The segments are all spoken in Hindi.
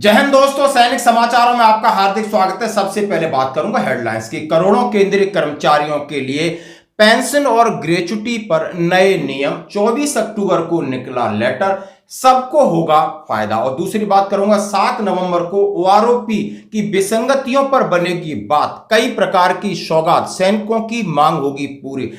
जय हिंद दोस्तों, सैनिक समाचारों में आपका हार्दिक स्वागत है। सबसे पहले बात करूंगा हेडलाइंस की। करोड़ों केंद्रीय कर्मचारियों के लिए पेंशन और ग्रेच्युटी पर नए नियम, 24 अक्टूबर को निकला लेटर, सबको होगा फायदा। और दूसरी बात करूंगा 7 नवंबर को ओआरओपी की विसंगतियों पर बनेगी बात, कई प्रकार की सौगात, सैनिकों की मांग होगी पूरी।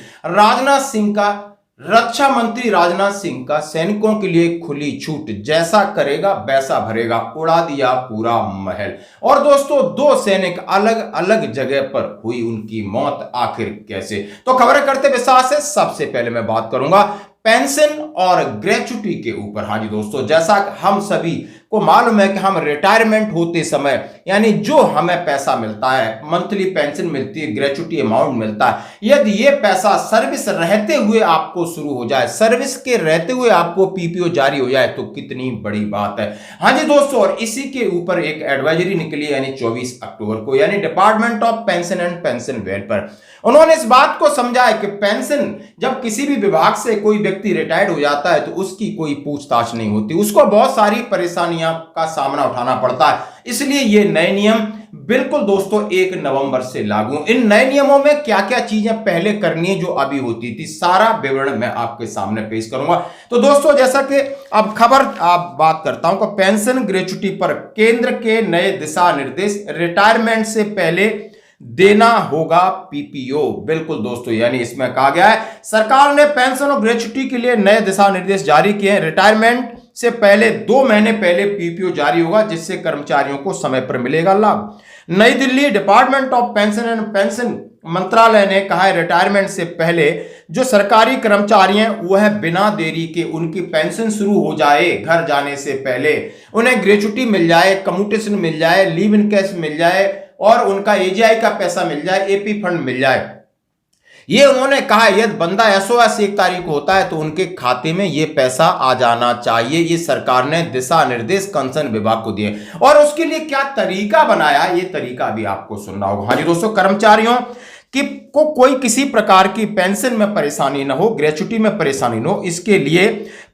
रक्षा मंत्री राजनाथ सिंह का सैनिकों के लिए खुली छूट, जैसा करेगा वैसा भरेगा, उड़ा दिया पूरा महल। और दोस्तों, 2 सैनिक अलग अलग जगह पर हुई उनकी मौत, आखिर कैसे? तो खबरें करते विस्तार से। सबसे पहले मैं बात करूंगा पेंशन और ग्रेच्युटी के ऊपर। हाँ जी दोस्तों, जैसा हम सभी को मालूम है कि हम रिटायरमेंट होते समय, यानी जो हमें पैसा मिलता है, मंथली पेंशन मिलती है, ग्रेच्युटी अमाउंट मिलता है, यदि ये पैसा सर्विस रहते हुए आपको शुरू हो जाए, सर्विस के रहते हुए आपको पीपीओ जारी हो जाए, तो कितनी बड़ी बात है। हाँ जी दोस्तों, और इसी के ऊपर एक एडवाइजरी निकली, यानी 24 अक्टूबर को, यानी department of pension and pension welfare, उन्होंने इस बात को समझा है कि पेंशन, जब किसी भी विभाग से कोई व्यक्ति रिटायर्ड हो जाता है तो उसकी कोई पूछताछ नहीं होती, उसको बहुत सारी परेशानियां का सामना उठाना पड़ता है। इसलिए ये नए नियम बिल्कुल दोस्तों 1 नवंबर से लागू। इन नए नियमों में क्या क्या चीजें पहले करनी है जो अभी होती थी, सारा विवरण मैं आपके सामने पेश करूंगा। तो दोस्तों, जैसा कि अब खबर आप बात करता हूं कि पेंशन ग्रेच्युटी पर केंद्र के नए दिशा निर्देश, रिटायरमेंट से पहले देना होगा पीपीओ। बिल्कुल दोस्तों, यानी इसमें कहा गया है सरकार ने पेंशन और ग्रेच्युटी के लिए नए दिशा निर्देश जारी किए हैं। रिटायरमेंट से पहले 2 महीने पहले पीपीओ जारी होगा, जिससे कर्मचारियों को समय पर मिलेगा लाभ। नई Delhi, department of pension and pension मंत्रालय ने कहा है रिटायरमेंट से पहले जो सरकारी कर्मचारी हैं वह बिना देरी के उनकी पेंशन शुरू हो जाए, घर जाने से पहले उन्हें ग्रेच्युटी मिल जाए, कम्यूटेशन मिल जाए, लीव इन कैश मिल जाए और उनका एजीआई का पैसा मिल जाए, एपी फंड मिल जाए। ये उन्होंने कहा यदि बंदा एसओएस 1 तारीख को होता है तो उनके खाते में ये पैसा आ जाना चाहिए। ये सरकार ने दिशा निर्देश कंसर्न विभाग को दिए। और उसके लिए क्या तरीका बनाया, ये तरीका भी आपको सुनना होगा। हाँ जी दोस्तों, कर्मचारियों को कोई किसी प्रकार की पेंशन में परेशानी न हो, ग्रेच्युटी में परेशानी न हो, इसके लिए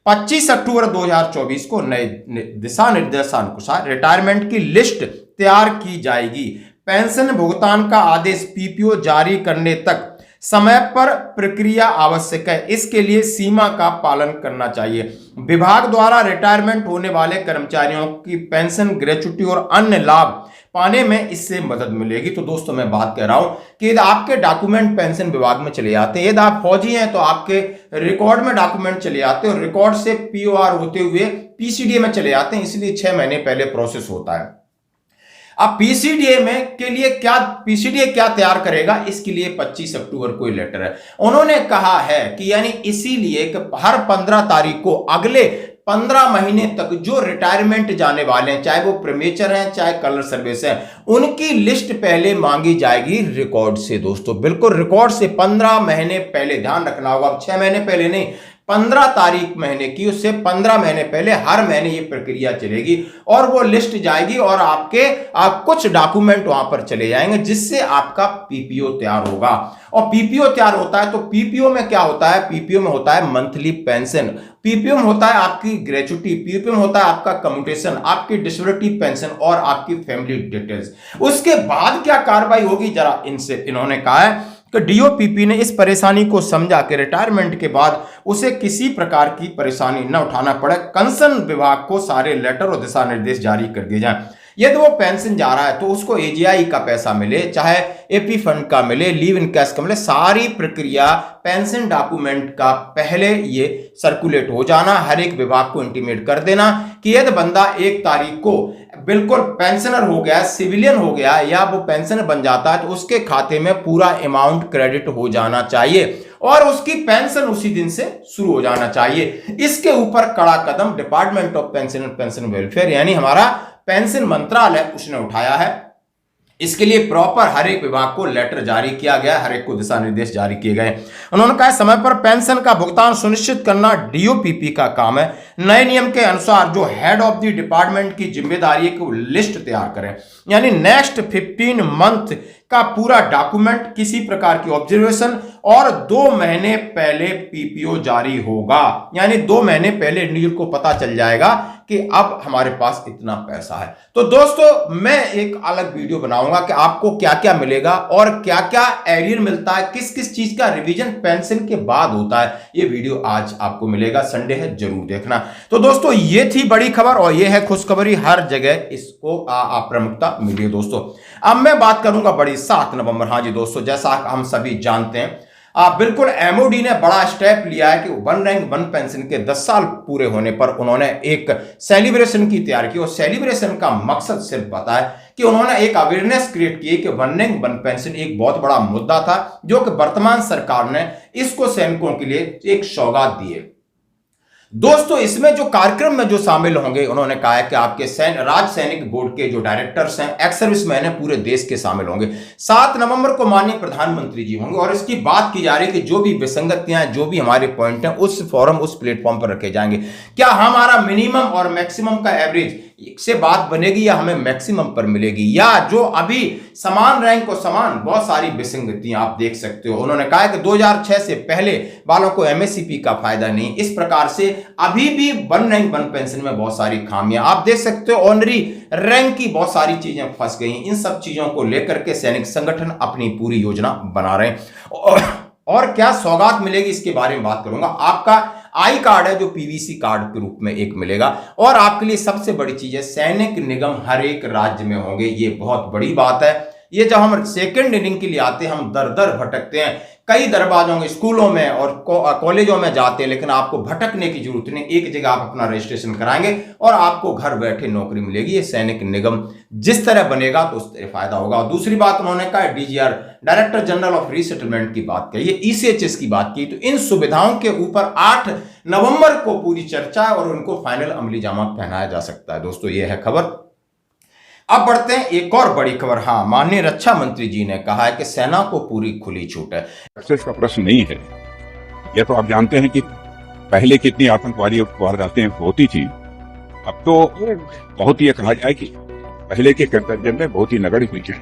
25 अक्टूबर 2024 को नए दिशा निर्देशानुसार रिटायरमेंट की लिस्ट तैयार की जाएगी। पेंशन भुगतान का आदेश पीपीओ जारी करने तक समय पर प्रक्रिया आवश्यक है, इसके लिए सीमा का पालन करना चाहिए। विभाग द्वारा रिटायरमेंट होने वाले कर्मचारियों की पेंशन, ग्रेच्युटी और अन्य लाभ पाने में इससे मदद मिलेगी। तो दोस्तों, मैं बात कर रहा हूं कि यदि आपके डॉक्यूमेंट पेंशन विभाग में चले जाते हैं, यदि आप फौजी हैं तो आपके रिकॉर्ड में डॉक्यूमेंट चले जाते हैं और रिकॉर्ड से पीओआर होते हुए पीसीडीए में चले जाते हैं, इसलिए 6 महीने पहले प्रोसेस होता है। अब पीसीडीए में के लिए पीसीडीए क्या तैयार करेगा, इसके लिए 25 अक्टूबर को लेटर है। उन्होंने कहा है कि यानी इसीलिए कि हर 15 तारीख को अगले 15 महीने तक जो रिटायरमेंट जाने वाले हैं, चाहे वो प्रीमेचर हैं चाहे कलर सर्विस है, उनकी लिस्ट पहले मांगी जाएगी रिकॉर्ड से। दोस्तों बिल्कुल रिकॉर्ड से 15 महीने पहले, ध्यान रखना होगा, अब 6 महीने पहले नहीं, 15 तारीख महीने की, उससे 15 महीने पहले हर महीने ये प्रक्रिया चलेगी और वो लिस्ट जाएगी और आप कुछ डॉक्यूमेंट वहां पर चले जाएंगे, जिससे आपका पीपीओ तैयार होगा। और पीपीओ तैयार होता है तो पीपीओ में क्या होता है, पीपीओ में होता है मंथली पेंशन, पीपीओ में होता है आपकी ग्रेच्युटी, पीपीओ में होता है आपका कम्यूटेशन, आपकी डिसेबिलिटी पेंशन और आपकी फैमिली डिटेल्स। उसके बाद क्या कार्रवाई होगी, जरा इनसे इन्होंने कहा है कि डीओपीपी ने इस परेशानी को समझा कि रिटायरमेंट के बाद उसे किसी प्रकार की परेशानी न उठाना पड़े, कंसर्न विभाग को सारे लेटर और दिशा निर्देश जारी कर दिए जाएं। यदि वो पेंशन जा रहा है तो उसको एजीआई का पैसा मिले, चाहे एपी फंड का मिले, लीव इन कैश का मिले, सारी प्रक्रिया पेंशन डॉक्यूमेंट का पहले ये सर्कुलेट हो जाना, हर एक विभाग को इंटीमेट कर देना कि यदि बंदा 1 तारीख को बिल्कुल पेंशनर हो गया, सिविलियन हो गया या वो पेंशनर बन जाता है तो उसके खाते में पूरा अमाउंट क्रेडिट हो जाना चाहिए और उसकी पेंशन उसी दिन से शुरू हो जाना चाहिए। इसके ऊपर कड़ा कदम department of pension and pension welfare, यानी हमारा पेंशन मंत्रालय, उसने उठाया है। इसके लिए प्रॉपर हर एक विभाग को लेटर जारी किया गया, हर एक को दिशा निर्देश जारी किए गए। उन्होंने कहा समय पर पेंशन का भुगतान सुनिश्चित करना डीओपीपी का काम है। नए नियम के अनुसार जो हेड ऑफ द डिपार्टमेंट की जिम्मेदारी है कि वो लिस्ट तैयार करें, यानी नेक्स्ट 15 मंथ का पूरा डॉक्यूमेंट, किसी प्रकार की ऑब्जर्वेशन, और 2 महीने पहले पीपीओ जारी होगा। यानी 2 महीने पहले इंडिविजुअल को पता चल जाएगा कि अब हमारे पास इतना पैसा है। तो दोस्तों मैं एक अलग वीडियो बनाऊंगा कि आपको क्या क्या मिलेगा और क्या क्या एरियर मिलता है, किस किस चीज का रिवीजन पेंशन के बाद होता है। ये वीडियो आज आपको मिलेगा, संडे है, जरूर देखना। तो दोस्तों ये थी बड़ी खबर और ये है खुशखबरी, हर जगह इसको प्रमुखता मिली है दोस्तों। अब मैं बात करूंगा बड़ी 7 नवंबर। हाँ जी दोस्तों, जैसा हम सभी जानते हैं बिल्कुल एमओडी ने बड़ा स्टेप लिया है कि 1 रैंक 1 पेंशन के 10 साल पूरे होने पर उन्होंने एक सेलिब्रेशन की तैयारी की। और सेलिब्रेशन का मकसद सिर्फ पता है कि उन्होंने एक अवेयरनेस क्रिएट की कि 1 रैंक 1 पेंशन एक बहुत बड़ा मुद्दा था, जो कि वर्तमान सरकार ने इसको सैनिकों के लिए एक सौगात दी है। दोस्तों इसमें जो कार्यक्रम में जो शामिल होंगे, उन्होंने कहा है कि आपके राज्य सैनिक बोर्ड के जो डायरेक्टर्स हैं, एक्स सर्विसमैन हैं, पूरे देश के शामिल होंगे। 7 नवंबर को माननीय प्रधानमंत्री जी होंगे और इसकी बात की जा रही है कि जो भी विसंगतियां हैं, जो भी हमारे पॉइंट हैं, उस फोरम, उस प्लेटफॉर्म पर रखे जाएंगे। क्या हमारा मिनिमम और मैक्सिमम का एवरेज से बात बनेगी या हमें मैक्सिमम पर मिलेगी, या जो अभी समान रैंक को समान, बहुत सारी विसंगतियां आप देख सकते हो। उन्होंने कहा कि 2006 से पहले वालों को एमएससीपी का फायदा नहीं। इस प्रकार से अभी भी 1 रैंक 1 पेंशन में बहुत सारी खामियां आप देख सकते हो। ऑनरी रैंक की बहुत सारी चीजें फंस गई। इन सब चीजों को लेकर के सैनिक संगठन अपनी पूरी योजना बना रहे हैं और क्या सौगात मिलेगी इसके बारे में बात करूंगा। आपका आई कार्ड है जो पीवीसी कार्ड के रूप में एक मिलेगा, और आपके लिए सबसे बड़ी चीज है सैनिक निगम हर एक राज्य में होंगे। ये बहुत बड़ी बात है। ये जब हम सेकेंड इनिंग के लिए आते हैं, हम दर दर भटकते हैं, कई दरवाजों में, स्कूलों में और कॉलेजों में जाते हैं, लेकिन आपको भटकने की जरूरत नहीं। एक जगह आप अपना रजिस्ट्रेशन कराएंगे और आपको घर बैठे नौकरी मिलेगी। ये सैनिक निगम जिस तरह बनेगा तो उस तरह फायदा होगा। और दूसरी बात उन्होंने कहा, DGR, director general of resettlement की बात की, ये ईसीएचएस की बात की। तो इन सुविधाओं के ऊपर 8 नवंबर को पूरी चर्चा है और उनको फाइनल अमली जामा पहनाया जा सकता है। दोस्तों ये है खबर। अब बढ़ते हैं एक और बड़ी खबर। हाँ, माननीय रक्षा मंत्री जी ने कहा है कि सेना को पूरी खुली छूट है। एक्सेस का प्रश्न नहीं है। यह तो आप जानते हैं कि पहले कितनी आतंकवादी वारदातें होती थी। अब तो बहुत ही कहा जाए कि पहले के कंपेरिजन में बहुत ही नगड़ी हुई है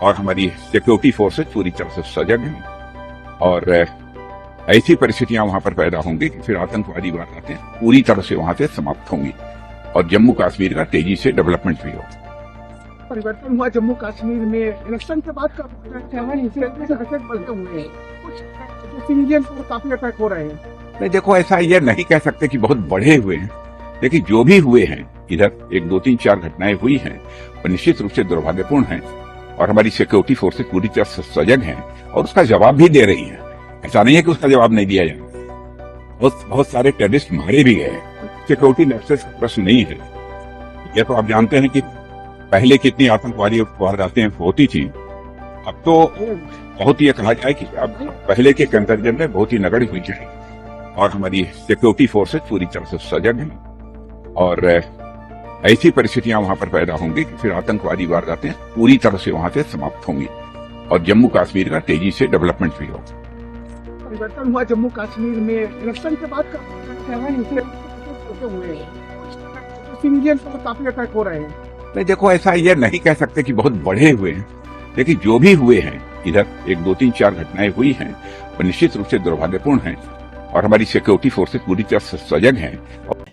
और हमारी सिक्योरिटी फोर्सेज पूरी तरह से सजग हैं और ऐसी परिस्थितियां वहां पर पैदा होंगी कि फिर आतंकवादी वारदातें पूरी तरह से वहां से समाप्त होंगी और जम्मू कश्मीर का तेजी से डेवलपमेंट भी होगा। परिवर्तन हुआ जम्मू कश्मीर में इलेक्शन के बाद का अटैक बढ़ते हुए हैं, कुछ सिविलियन पर काफी अटैक हो रहे हैं। नहीं देखो, ऐसा ये नहीं कह सकते कि बहुत बढ़े हुए हैं, लेकिन जो भी हुए हैं इधर 1, 2, 3, 4 घटनाएं हुई हैं और निश्चित रूप से दुर्भाग्यपूर्ण हैं और हमारी सिक्योरिटी फोर्सेज पूरी तरह से सजग हैं और उसका जवाब भी दे रही है। ऐसा नहीं है कि उसका जवाब नहीं दिया जाए। बहुत सारे टेररिस्ट मारे भी गए। सिक्योरिटी नेक्सस का प्रश्न नहीं है। यह तो आप जानते हैं कि पहले कितनी आतंकवादी वारदातें होती थी। अब तो बहुत ही कहा जाए कि अब पहले के कंपेरिजन में बहुत ही नगड़ी हुई है और हमारी सिक्योरिटी फोर्सेज पूरी तरह से सजग हैं और ऐसी परिस्थितियां वहां पर पैदा होंगी कि फिर आतंकवादी वारदातें पूरी तरह से वहां से समाप्त होंगी और जम्मू कश्मीर का तेजी से डेवलपमेंट भी होगा। परिवर्तन हुआ जम्मू कश्मीर में इलेक्शन के बाद का सिविलियन पर काफी अटैक हो रहे हैं। नहीं देखो, ऐसा ये नहीं कह सकते कि बहुत बढ़े हुए हैं, लेकिन जो भी हुए हैं इधर 1, 2, 3, 4 घटनाएं हुई हैं और निश्चित रूप से दुर्भाग्यपूर्ण हैं और हमारी सिक्योरिटी फोर्सेज पूरी तरह से सजग हैं।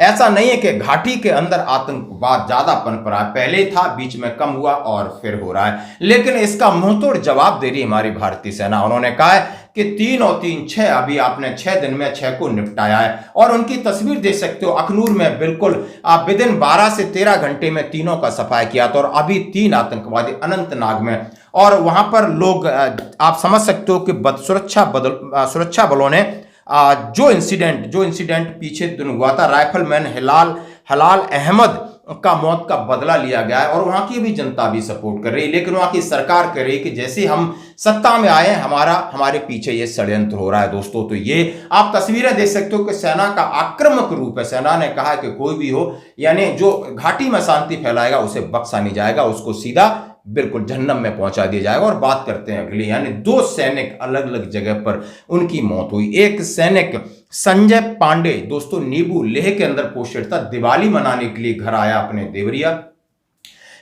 ऐसा नहीं है कि घाटी के अंदर आतंकवाद ज्यादा पनप रहा है, पहले था, बीच में कम हुआ और फिर हो रहा है, लेकिन इसका मुंहतोड़ जवाब दे रही हमारी भारतीय सेना। उन्होंने कहा है कि 3 और 3 6, अभी आपने 6 दिन में 6 को निपटाया है और उनकी तस्वीर देख सकते हो। अखनूर में बिल्कुल आप विदिन 12 से 13 घंटे में तीनों का सफाया किया था और अभी 3 आतंकवादी अनंतनाग में, और वहां पर लोग आप समझ सकते हो कि सुरक्षा बलों ने जो इंसिडेंट पीछे दिन हुआ था, राइफलमैन हलाल अहमद का मौत का बदला लिया गया है और वहां की भी जनता भी सपोर्ट कर रही है, लेकिन वहां की सरकार कह रही है कि जैसे हम सत्ता में आए हमारे पीछे ये षड्यंत्र हो रहा है। दोस्तों तो ये आप तस्वीरें देख सकते हो कि सेना का आक्रामक रूप है। सेना ने कहा कि कोई भी हो, यानी जो घाटी में शांति फैलाएगा उसे बख्शा नहीं जाएगा, उसको सीधा बिल्कुल जहन्नम में पहुंचा दिया जाएगा। और बात करते हैं अगली, यानी 2 सैनिक अलग अलग जगह पर उनकी मौत हुई। एक सैनिक संजय पांडे दोस्तों नीबू लेह के अंदर पोस्टेड था, दिवाली मनाने के लिए घर आया अपने देवरिया।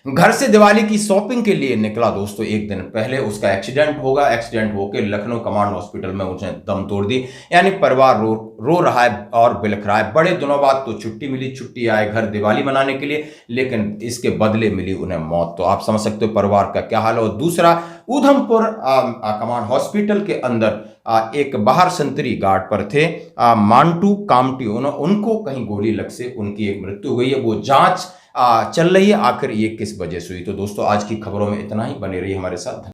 घर से दिवाली की शॉपिंग के लिए निकला दोस्तों। एक दिन पहले उसका एक्सीडेंट होगा। एक्सीडेंट होकर लखनऊ कमांड हॉस्पिटल में उसने दम तोड़ दी। यानी परिवार रो रहा है और बिलख रहा है। बड़े दिनों बाद तो छुट्टी मिली, छुट्टी आए घर दिवाली मनाने के लिए, लेकिन इसके बदले मिली उन्हें मौत। तो आप समझ सकते हो परिवार का क्या हाल है। और दूसरा, उधमपुर कमांड हॉस्पिटल के अंदर एक बाहर संतरी गार्ड पर थे मांटू कामटी, उनको कहीं गोली लग से उनकी एक मृत्यु हुई है। वो जांच चल रही है आखिर ये किस वजह से हुई। तो दोस्तों आज की खबरों में इतना ही, बने रहिए हमारे साथ।